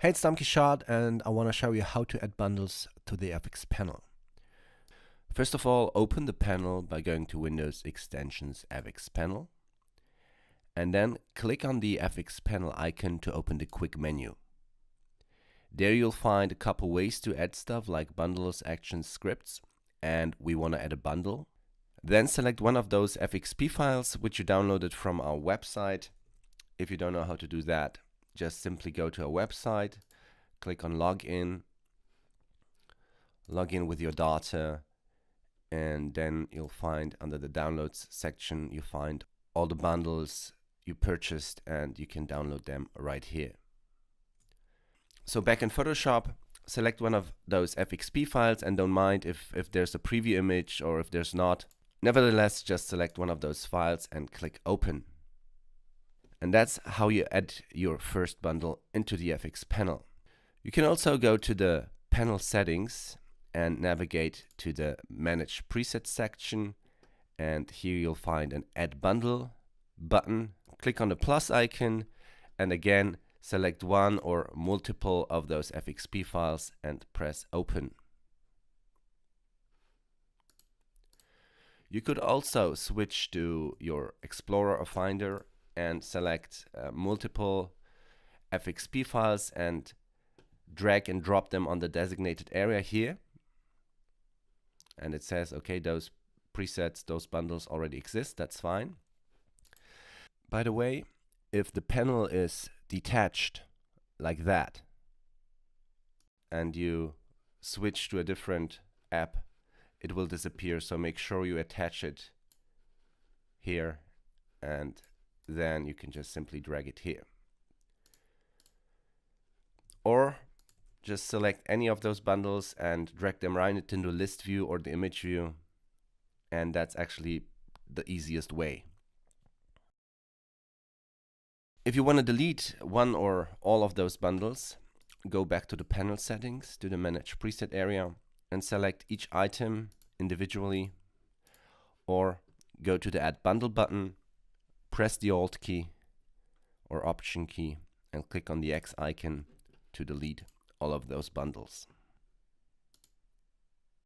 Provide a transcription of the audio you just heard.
Hey, it's Shad, and I want to show you how to add bundles to the FX panel. First of all, open the panel by going to Windows Extensions FX Panel, and then click on the FX Panel icon to open the quick menu. There you'll find a couple ways to add stuff like bundles, actions, scripts, and we want to add a bundle. Then select one of those FXP files which you downloaded from our website. If you don't know how to do that, just simply go to our website, click on login with your data, and then you'll find under the downloads section, you find all the bundles you purchased and you can download them right here. So back in Photoshop, select one of those FXP files and don't mind if there's a preview image or if there's not. Nevertheless, just select one of those files and click open. And that's how you add your first bundle into the FX panel. You can also go to the panel settings and navigate to the Manage Presets section, and here you'll find an Add Bundle button. Click on the plus icon and again select one or multiple of those FXP files and press open. You could also switch to your Explorer or Finder and select multiple FXP files and drag and drop them on the designated area here. And it says, okay, those presets, those bundles already exist, that's fine. By the way, if the panel is detached like that and you switch to a different app, it will disappear, so make sure you attach it here and then you can just simply drag it here. Or just select any of those bundles and drag them right into the list view or the image view, and that's actually the easiest way. If you want to delete one or all of those bundles, go back to the panel settings, to the Manage Preset area, and select each item individually, or go to the Add Bundle button, press the Alt key or Option key and click on the X icon to delete all of those bundles.